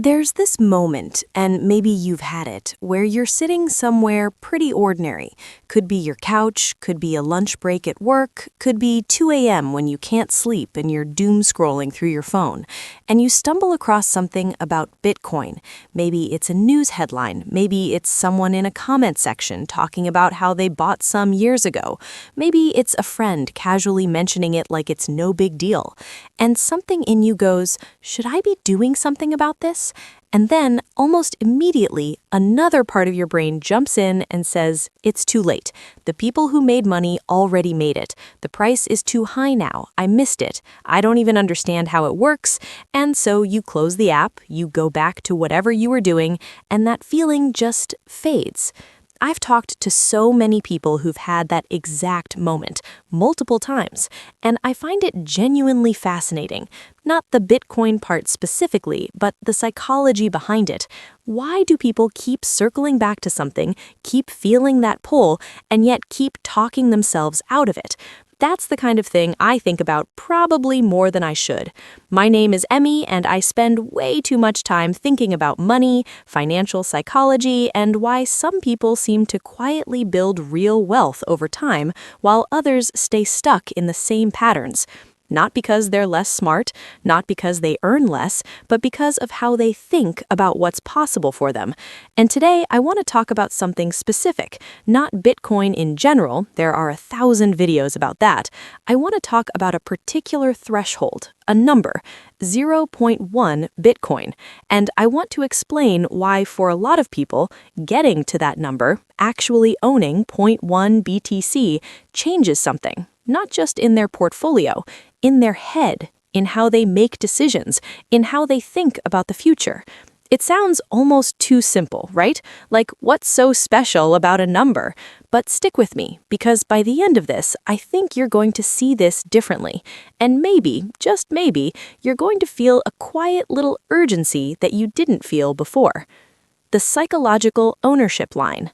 There's this moment, and maybe you've had it, where you're sitting somewhere pretty ordinary. Could be your couch, could be a lunch break at work, could be 2 a.m. when you can't sleep and you're doom scrolling through your phone. And you stumble across something about Bitcoin. Maybe it's a news headline, maybe it's someone in a comment section talking about how they bought some years ago. Maybe it's a friend casually mentioning it like it's no big deal. And something in you goes, should I be doing something about this? And then, almost immediately, another part of your brain jumps in and says, it's too late. The people who made money already made it. The price is too high now. I missed it. I don't even understand how it works. And so you close the app, you go back to whatever you were doing, and that feeling just fades. I've talked to so many people who've had that exact moment, multiple times, and I find it genuinely fascinating. Not the Bitcoin part specifically, but the psychology behind it. Why do people keep circling back to something, keep feeling that pull, and yet keep talking themselves out of it? That's the kind of thing I think about probably more than I should. My name is Emmy, and I spend way too much time thinking about money, financial psychology, and why some people seem to quietly build real wealth over time, while others stay stuck in the same patterns. Not because they're less smart, not because they earn less, but because of how they think about what's possible for them. And today, I want to talk about something specific, not Bitcoin in general. There are 1,000 videos about that. I want to talk about a particular threshold, a number, 0.1 Bitcoin. And I want to explain why, for a lot of people, getting to that number, actually owning zero point 0.1 BTC, changes something. Not just in their portfolio, in their head, in how they make decisions, in how they think about the future. It sounds almost too simple, right? Like, what's so special about a number? But stick with me, because by the end of this, I think you're going to see this differently. And maybe, just maybe, you're going to feel a quiet little urgency that you didn't feel before. The psychological ownership line.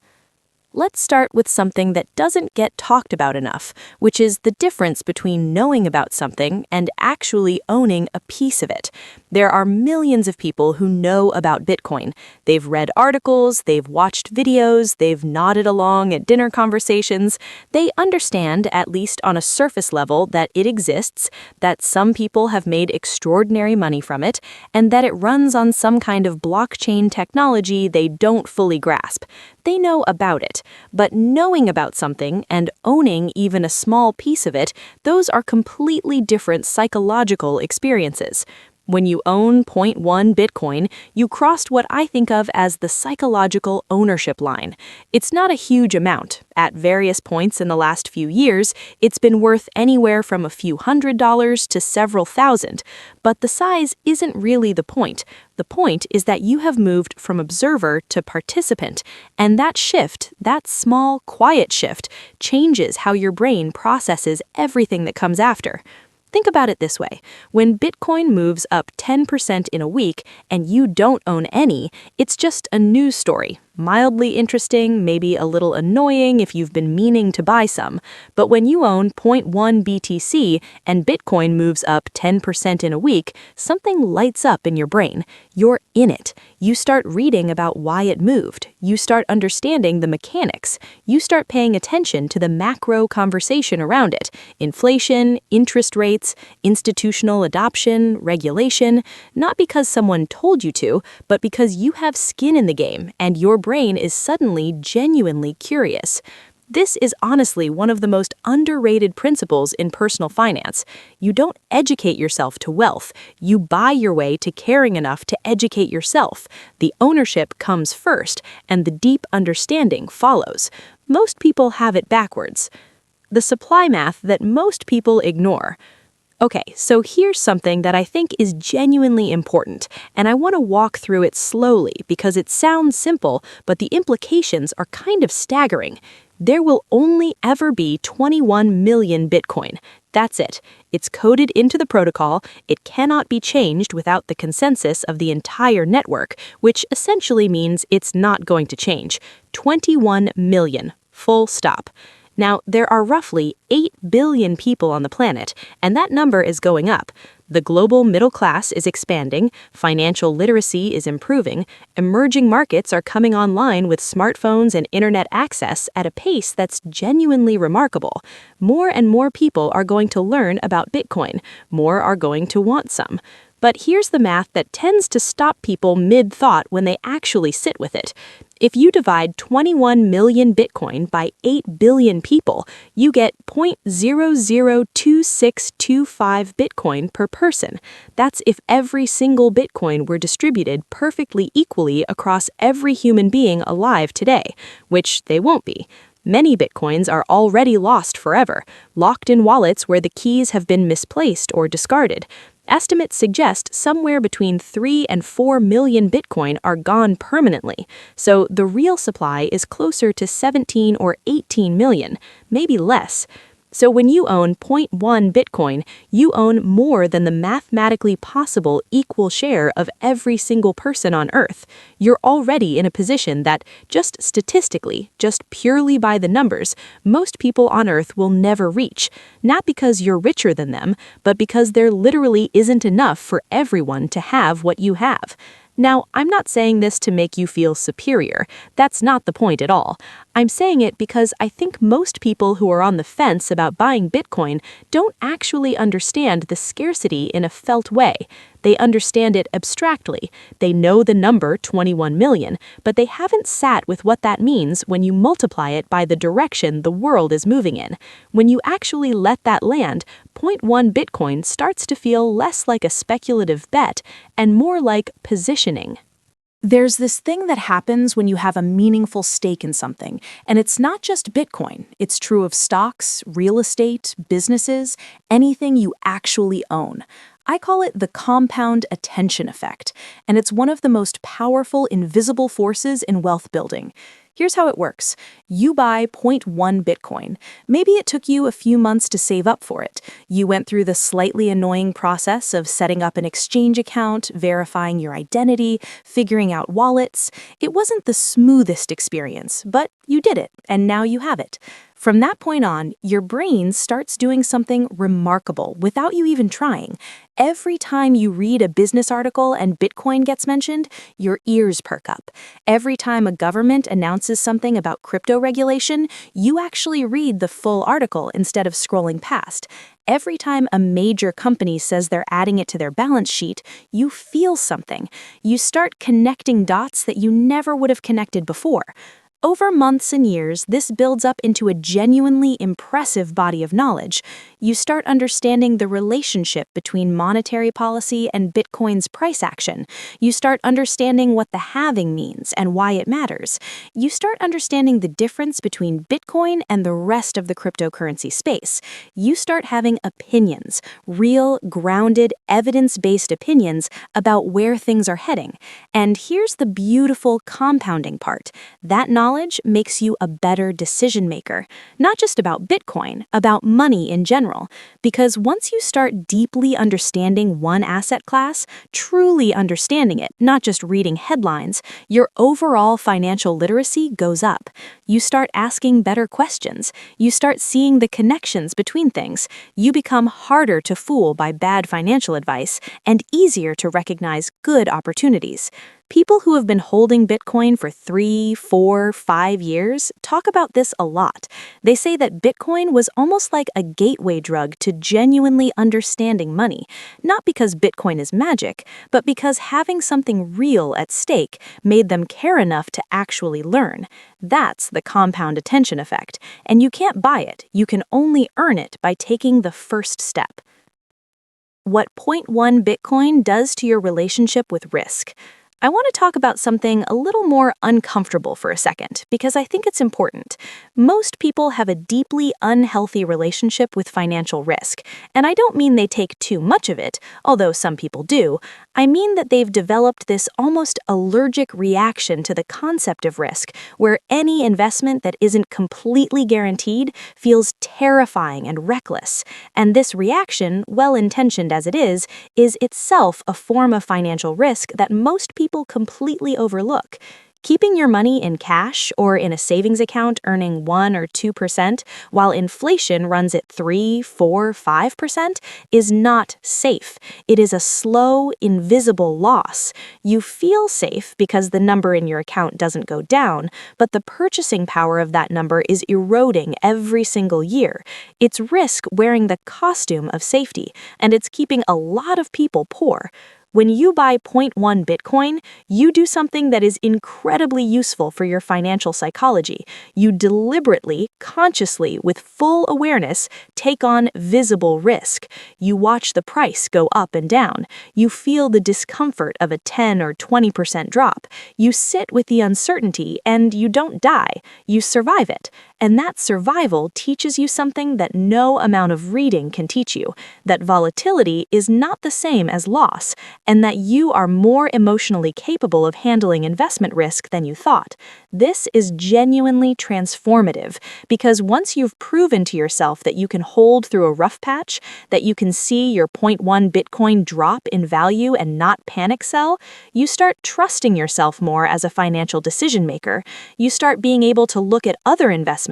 Let's start with something that doesn't get talked about enough, which is the difference between knowing about something and actually owning a piece of it. There are millions of people who know about Bitcoin. They've read articles, they've watched videos, they've nodded along at dinner conversations. They understand, at least on a surface level, that it exists, that some people have made extraordinary money from it, and that it runs on some kind of blockchain technology they don't fully grasp. They know about it. But knowing about something and owning even a small piece of it, those are completely different psychological experiences. When you own 0.1 Bitcoin, you crossed what I think of as the psychological ownership line. It's not a huge amount. At various points in the last few years, it's been worth anywhere from a few $100s to several thousand. But the size isn't really the point. The point is that you have moved from observer to participant, and that shift, that small, quiet shift, changes how your brain processes everything that comes after. Think about it this way. When Bitcoin moves up 10% in a week and you don't own any, it's just a news story. Mildly interesting, maybe a little annoying if you've been meaning to buy some. But when you own 0.1 BTC and Bitcoin moves up 10% in a week, something lights up in your brain. You're in it. You start reading about why it moved. You start understanding the mechanics. You start paying attention to the macro conversation around it. Inflation, interest rates, institutional adoption, regulation. Not because someone told you to, but because you have skin in the game and your brain is suddenly genuinely curious. This is honestly one of the most underrated principles in personal finance. You don't educate yourself to wealth. You buy your way to caring enough to educate yourself. The ownership comes first, and the deep understanding follows. Most people have it backwards. The supply math that most people ignore. Okay, so here's something that I think is genuinely important, and I want to walk through it slowly because it sounds simple, but the implications are kind of staggering. There will only ever be 21 million Bitcoin. That's it. It's coded into the protocol. It cannot be changed without the consensus of the entire network, which essentially means it's not going to change. 21 million. Full stop. Now, there are roughly 8 billion people on the planet, and that number is going up. The global middle class is expanding, financial literacy is improving, emerging markets are coming online with smartphones and internet access at a pace that's genuinely remarkable. More and more people are going to learn about Bitcoin. More are going to want some. But here's the math that tends to stop people mid-thought when they actually sit with it. If you divide 21 million Bitcoin by 8 billion people, you get 0.002625 Bitcoin per person. That's if every single Bitcoin were distributed perfectly equally across every human being alive today, which they won't be. Many Bitcoins are already lost forever, locked in wallets where the keys have been misplaced or discarded. Estimates suggest somewhere between 3 and 4 million Bitcoin are gone permanently, so the real supply is closer to 17 or 18 million, maybe less. So when you own zero point 0.1 Bitcoin, you own more than the mathematically possible equal share of every single person on Earth. You're already in a position that, just statistically, just purely by the numbers, most people on Earth will never reach. Not because you're richer than them, but because there literally isn't enough for everyone to have what you have. Now, I'm not saying this to make you feel superior. That's not the point at all. I'm saying it because I think most people who are on the fence about buying Bitcoin don't actually understand the scarcity in a felt way. They understand it abstractly. They know the number 21 million, but they haven't sat with what that means when you multiply it by the direction the world is moving in. When you actually let that land, 0.1 Bitcoin starts to feel less like a speculative bet and more like positioning. There's this thing that happens when you have a meaningful stake in something, and it's not just Bitcoin. It's true of stocks, real estate, businesses, anything you actually own. I call it the compound attention effect, and it's one of the most powerful invisible forces in wealth building. Here's how it works. You buy 0.1 Bitcoin. Maybe it took you a few months to save up for it. You went through the slightly annoying process of setting up an exchange account, verifying your identity, figuring out wallets. It wasn't the smoothest experience, but you did it, and now you have it. From that point on, your brain starts doing something remarkable without you even trying. Every time you read a business article and Bitcoin gets mentioned, your ears perk up. Every time a government announces something about crypto regulation, you actually read the full article instead of scrolling past. Every time a major company says they're adding it to their balance sheet, you feel something. You start connecting dots that you never would have connected before. Over months and years, this builds up into a genuinely impressive body of knowledge. You start understanding the relationship between monetary policy and Bitcoin's price action. You start understanding what the halving means and why it matters. You start understanding the difference between Bitcoin and the rest of the cryptocurrency space. You start having opinions, real, grounded, evidence-based opinions about where things are heading. And here's the beautiful compounding part. That knowledge makes you a better decision maker, not just about Bitcoin, about money in general. Because once you start deeply understanding one asset class, truly understanding it, not just reading headlines, your overall financial literacy goes up. You start asking better questions. You start seeing the connections between things. You become harder to fool by bad financial advice and easier to recognize good opportunities. People who have been holding Bitcoin for 3, 4, 5 years talk about this a lot. They say that Bitcoin was almost like a gateway drug to genuinely understanding money, not because Bitcoin is magic, but because having something real at stake made them care enough to actually learn. That's the compound attention effect, and you can't buy it. You can only earn it by taking the first step. What 0.1 Bitcoin does to your relationship with risk. I want to talk about something a little more uncomfortable for a second, because I think it's important. Most people have a deeply unhealthy relationship with financial risk, and I don't mean they take too much of it, although some people do. I mean that they've developed this almost allergic reaction to the concept of risk, where any investment that isn't completely guaranteed feels terrifying and reckless. And this reaction, well-intentioned as it is itself a form of financial risk that most people completely overlook. Keeping your money in cash or in a savings account earning 1 or 2% while inflation runs at 3, 4, 5% is not safe. It is a slow, invisible loss. You feel safe because the number in your account doesn't go down, but the purchasing power of that number is eroding every single year. It's risk wearing the costume of safety, and it's keeping a lot of people poor. When you buy zero point 0.1 Bitcoin, you do something that is incredibly useful for your financial psychology. You deliberately, consciously, with full awareness, take on visible risk. You watch the price go up and down. You feel the discomfort of a 10 or 20% drop. You sit with the uncertainty and you don't die. You survive it. And that survival teaches you something that no amount of reading can teach you, that volatility is not the same as loss, and that you are more emotionally capable of handling investment risk than you thought. This is genuinely transformative, because once you've proven to yourself that you can hold through a rough patch, that you can see your zero point 0.1 Bitcoin drop in value and not panic sell, you start trusting yourself more as a financial decision maker. You start being able to look at other investments,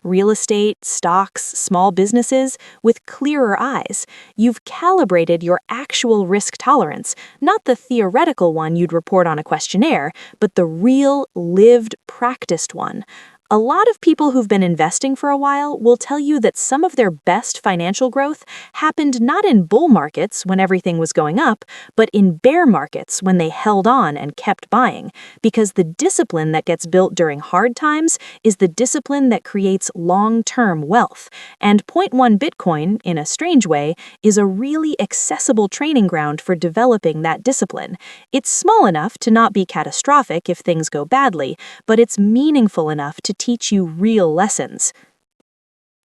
real estate, stocks, small businesses, with clearer eyes. You've calibrated your actual risk tolerance, not the theoretical one you'd report on a questionnaire, but the real, lived, practiced one. A lot of people who've been investing for a while will tell you that some of their best financial growth happened not in bull markets when everything was going up, but in bear markets when they held on and kept buying, because the discipline that gets built during hard times is the discipline that creates long-term wealth. And zero point 0.1 Bitcoin, in a strange way, is a really accessible training ground for developing that discipline. It's small enough to not be catastrophic if things go badly, but it's meaningful enough to teach you real lessons.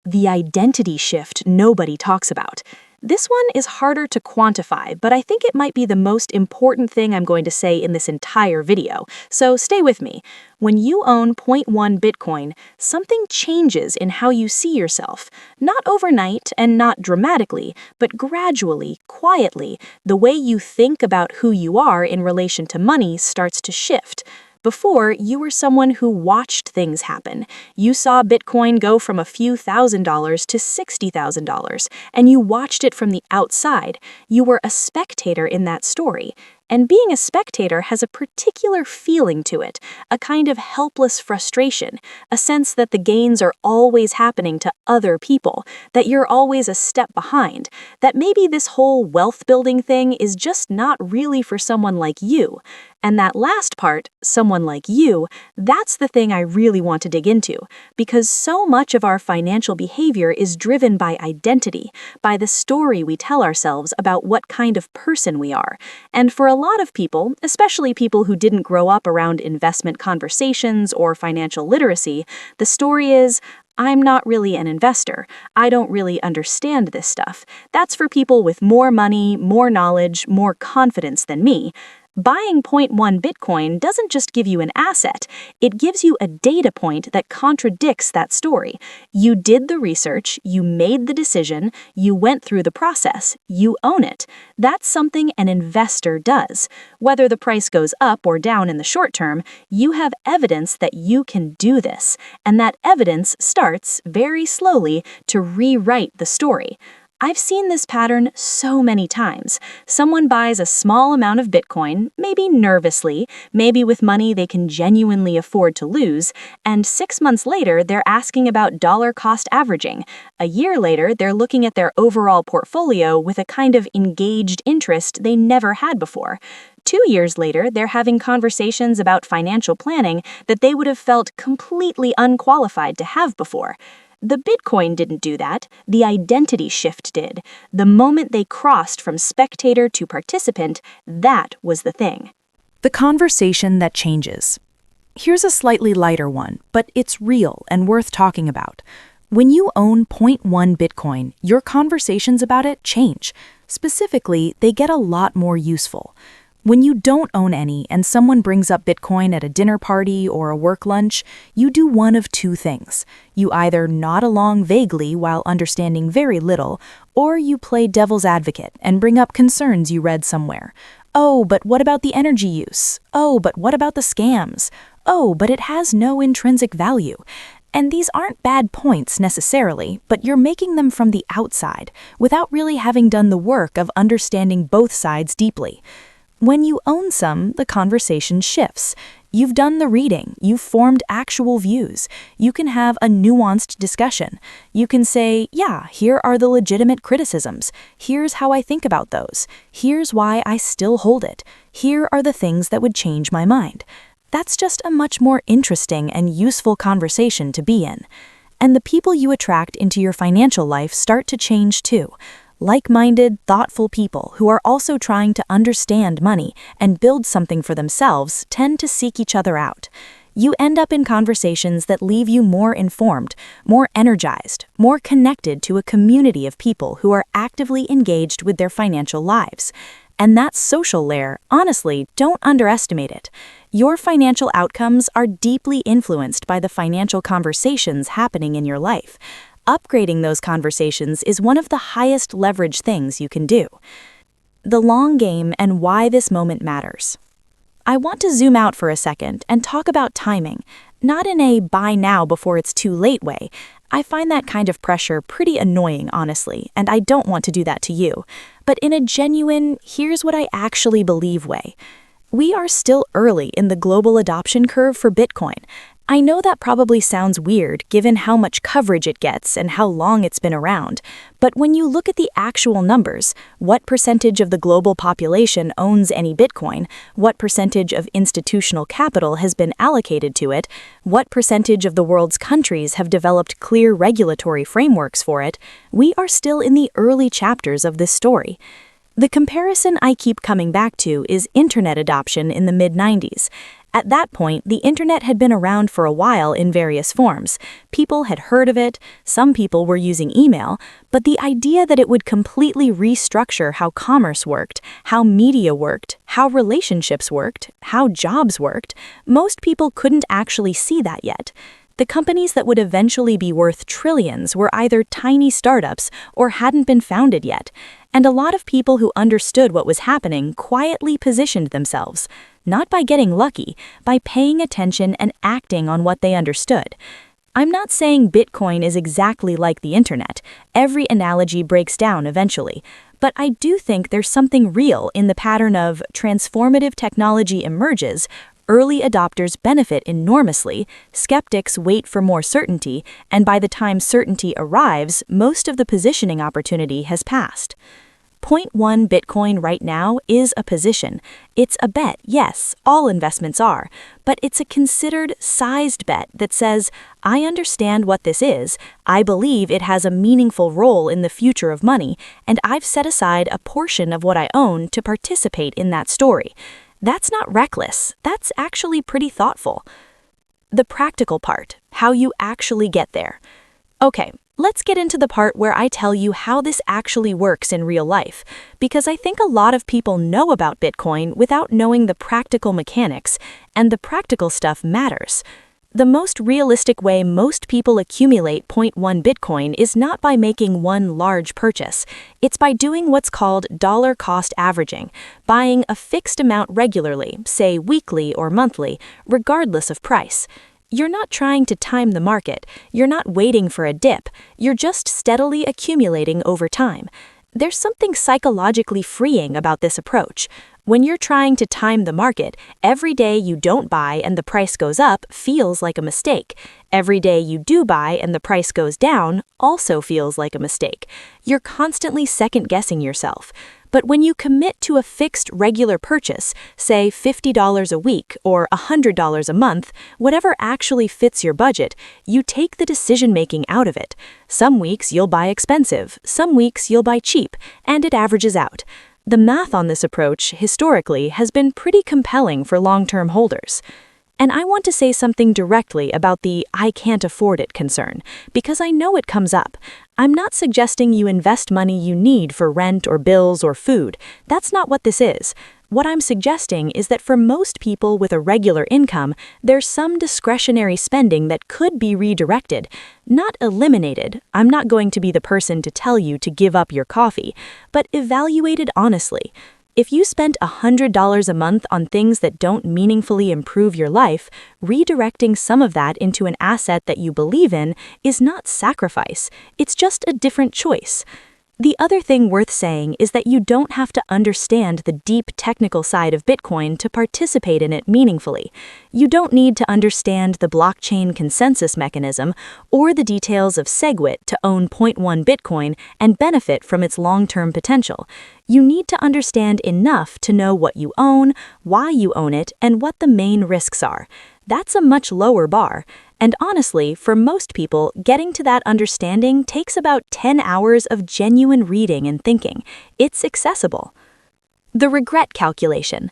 The identity shift nobody talks about. This one is harder to quantify, but I think it might be the most important thing I'm going to say in this entire video, so stay with me. When you own zero point 0.1 Bitcoin, something changes in how you see yourself. Not overnight and not dramatically, but gradually, quietly, the way you think about who you are in relation to money starts to shift. Before, you were someone who watched things happen. You saw Bitcoin go from a few $1,000s to $60,000, and you watched it from the outside. You were a spectator in that story. And being a spectator has a particular feeling to it, a kind of helpless frustration, a sense that the gains are always happening to other people, that you're always a step behind, that maybe this whole wealth building thing is just not really for someone like you. And that last part, someone like you, that's the thing I really want to dig into, because so much of our financial behavior is driven by identity, by the story we tell ourselves about what kind of person we are. And for a lot of people, especially people who didn't grow up around investment conversations or financial literacy, the story is, I'm not really an investor. I don't really understand this stuff. That's for people with more money, more knowledge, more confidence than me. Buying zero point 0.1 Bitcoin doesn't just give you an asset, it gives you a data point that contradicts that story. You did the research, you made the decision, you went through the process, you own it. That's something an investor does. Whether the price goes up or down in the short term, you have evidence that you can do this, and that evidence starts, very slowly, to rewrite the story. I've seen this pattern so many times. Someone buys a small amount of Bitcoin, maybe nervously, maybe with money they can genuinely afford to lose, and 6 months later they're asking about dollar cost averaging. A year later, they're looking at their overall portfolio with a kind of engaged interest they never had before. 2 years later, they're having conversations about financial planning that they would have felt completely unqualified to have before. The Bitcoin didn't do that, the identity shift did. The moment they crossed from spectator to participant, that was the thing. The conversation that changes. Here's a slightly lighter one, but it's real and worth talking about. When you own 0.1 Bitcoin, your conversations about it change. Specifically, they get a lot more useful. When you don't own any and someone brings up Bitcoin at a dinner party or a work lunch, you do one of two things. You either nod along vaguely while understanding very little, or you play devil's advocate and bring up concerns you read somewhere. Oh, but what about the energy use? Oh, but what about the scams? oh, but it has no intrinsic value. And these aren't bad points necessarily, but you're making them from the outside, without really having done the work of understanding both sides deeply. When you own some, the conversation shifts. You've done the reading, you've formed actual views. You can have a nuanced discussion. You can say, yeah, here are the legitimate criticisms. Here's how I think about those. Here's why I still hold it. Here are the things that would change my mind. That's just a much more interesting and useful conversation to be in. And the people you attract into your financial life start to change too. Like-minded, thoughtful people who are also trying to understand money and build something for themselves tend to seek each other out. You end up in conversations that leave you more informed, more energized, more connected to a community of people who are actively engaged with their financial lives. And that social layer, honestly, don't underestimate it. Your financial outcomes are deeply influenced by the financial conversations happening in your life. Upgrading those conversations is one of the highest leverage things you can do. The long game and why this moment matters. I want to zoom out for a second and talk about timing, not in a buy now before it's too late way. I find that kind of pressure pretty annoying, honestly, and I don't want to do that to you, but in a genuine, here's what I actually believe way. We are still early in the global adoption curve for Bitcoin. I know that probably sounds weird given how much coverage it gets and how long it's been around, but when you look at the actual numbers, what percentage of the global population owns any Bitcoin, what percentage of institutional capital has been allocated to it, what percentage of the world's countries have developed clear regulatory frameworks for it, we are still in the early chapters of this story. The comparison I keep coming back to is internet adoption in the mid-90s. At that point, the internet had been around for a while in various forms. People had heard of it, some people were using email, but the idea that it would completely restructure how commerce worked, how media worked, how relationships worked, how jobs worked, most people couldn't actually see that yet. The companies that would eventually be worth trillions were either tiny startups or hadn't been founded yet, and a lot of people who understood what was happening quietly positioned themselves. Not by getting lucky, by paying attention and acting on what they understood. I'm not saying Bitcoin is exactly like the internet. Every analogy breaks down eventually. But I do think there's something real in the pattern of transformative technology emerges, early adopters benefit enormously, skeptics wait for more certainty, and by the time certainty arrives, most of the positioning opportunity has passed. 0.1 Bitcoin right now is a position. It's a bet, yes, all investments are, but it's a considered, sized bet that says, I understand what this is, I believe it has a meaningful role in the future of money, and I've set aside a portion of what I own to participate in that story. That's not reckless, that's actually pretty thoughtful. The practical part, how you actually get there. Okay. Let's get into the part where I tell you how this actually works in real life, because I think a lot of people know about Bitcoin without knowing the practical mechanics, and the practical stuff matters. The most realistic way most people accumulate 0.1 Bitcoin is not by making one large purchase. It's by doing what's called dollar cost averaging, buying a fixed amount regularly, say weekly or monthly, regardless of price. You're not trying to time the market, you're not waiting for a dip, you're just steadily accumulating over time. There's something psychologically freeing about this approach. When you're trying to time the market, every day you don't buy and the price goes up feels like a mistake. Every day you do buy and the price goes down also feels like a mistake. You're constantly second-guessing yourself. But when you commit to a fixed regular purchase, say $50 a week or $100 a month, whatever actually fits your budget, you take the decision-making out of it. Some weeks you'll buy expensive, some weeks you'll buy cheap, and it averages out. The math on this approach, historically, has been pretty compelling for long-term holders. And I want to say something directly about the I can't afford it concern, because I know it comes up. I'm not suggesting you invest money you need for rent or bills or food. That's not what this is. What I'm suggesting is that for most people with a regular income, there's some discretionary spending that could be redirected, not eliminated. I'm not going to be the person to tell you to give up your coffee, but evaluated honestly. If you spent $100 a month on things that don't meaningfully improve your life, redirecting some of that into an asset that you believe in is not sacrifice, it's just a different choice. The other thing worth saying is that you don't have to understand the deep technical side of Bitcoin to participate in it meaningfully. You don't need to understand the blockchain consensus mechanism or the details of SegWit to own zero point 0.1 Bitcoin and benefit from its long-term potential. You need to understand enough to know what you own, why you own it, and what the main risks are. That's a much lower bar. And honestly, for most people, getting to that understanding takes about 10 hours of genuine reading and thinking. It's accessible. The regret calculation.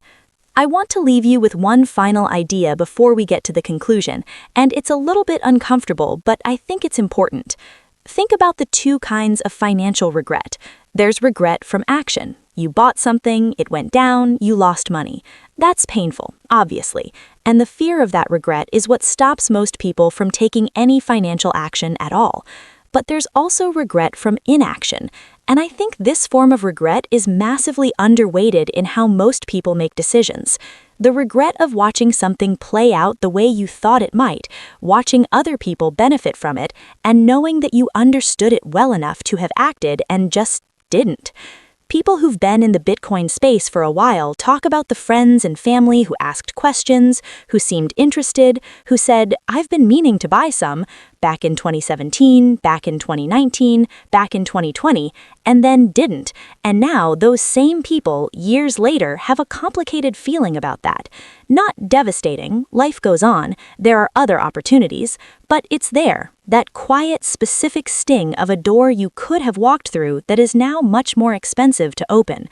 I want to leave you with one final idea before we get to the conclusion, and it's a little bit uncomfortable, but I think it's important. Think about the two kinds of financial regret. There's regret from action. You bought something, it went down, you lost money. That's painful, obviously, and the fear of that regret is what stops most people from taking any financial action at all. But there's also regret from inaction, and I think this form of regret is massively underweighted in how most people make decisions. The regret of watching something play out the way you thought it might, watching other people benefit from it, and knowing that you understood it well enough to have acted and just didn't. People who've been in the Bitcoin space for a while talk about the friends and family who asked questions, who seemed interested, who said, "I've been meaning to buy some," back in 2017, back in 2019, back in 2020, and then didn't. And now those same people, years later, have a complicated feeling about that. Not devastating, life goes on, there are other opportunities, but it's there, that quiet, specific sting of a door you could have walked through that is now much more expensive to open.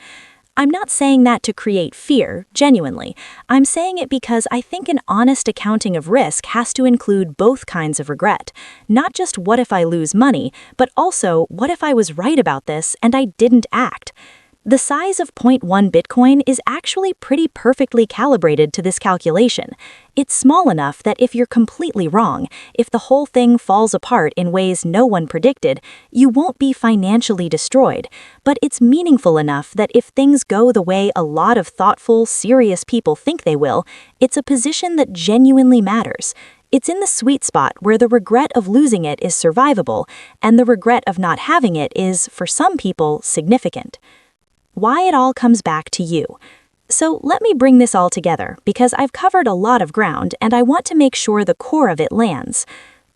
I'm not saying that to create fear, genuinely. I'm saying it because I think an honest accounting of risk has to include both kinds of regret. Not just what if I lose money, but also what if I was right about this and I didn't act. The size of 0.1 Bitcoin is actually pretty perfectly calibrated to this calculation. It's small enough that if you're completely wrong, if the whole thing falls apart in ways no one predicted, you won't be financially destroyed. But it's meaningful enough that if things go the way a lot of thoughtful, serious people think they will, it's a position that genuinely matters. It's in the sweet spot where the regret of losing it is survivable, and the regret of not having it is, for some people, significant. Why it all comes back to you. So let me bring this all together, because I've covered a lot of ground and I want to make sure the core of it lands.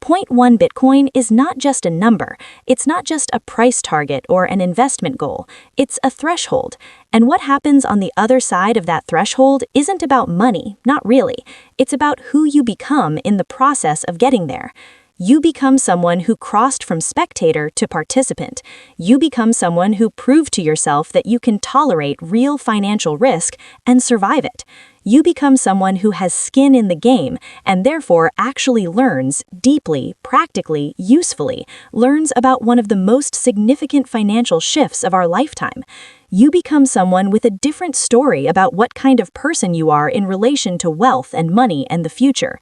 0.1 Bitcoin is not just a number, it's not just a price target or an investment goal, it's a threshold. And what happens on the other side of that threshold isn't about money, not really. It's about who you become in the process of getting there. You become someone who crossed from spectator to participant. You become someone who proved to yourself that you can tolerate real financial risk and survive it. You become someone who has skin in the game and therefore actually learns deeply, practically, usefully, learns about one of the most significant financial shifts of our lifetime. You become someone with a different story about what kind of person you are in relation to wealth and money and the future.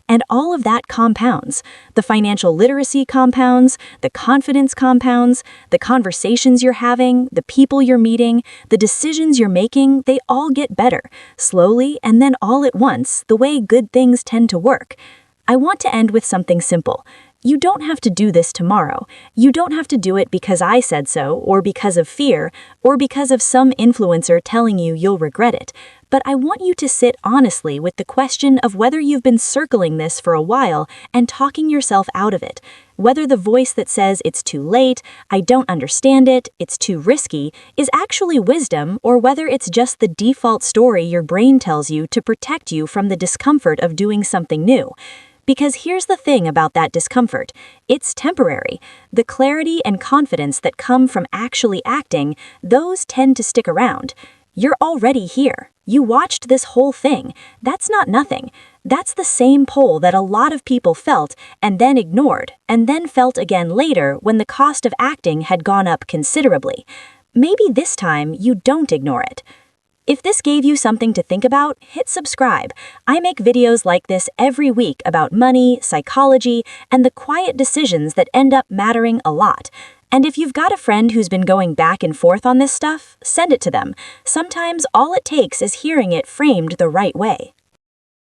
And all of that compounds. The financial literacy compounds, the confidence compounds, the conversations you're having, the people you're meeting, the decisions you're making, they all get better, slowly and then all at once, the way good things tend to work. I want to end with something simple. You don't have to do this tomorrow. You don't have to do it because I said so, or because of fear, or because of some influencer telling you you'll regret it. But I want you to sit honestly with the question of whether you've been circling this for a while and talking yourself out of it. Whether the voice that says it's too late, I don't understand it, it's too risky, is actually wisdom, or whether it's just the default story your brain tells you to protect you from the discomfort of doing something new. Because here's the thing about that discomfort. It's temporary. The clarity and confidence that come from actually acting, those tend to stick around. You're already here. You watched this whole thing. That's not nothing. That's the same pull that a lot of people felt and then ignored, and then felt again later when the cost of acting had gone up considerably. Maybe this time you don't ignore it. If this gave you something to think about, hit subscribe. I make videos like this every week about money, psychology, and the quiet decisions that end up mattering a lot. And if you've got a friend who's been going back and forth on this stuff, send it to them. Sometimes all it takes is hearing it framed the right way.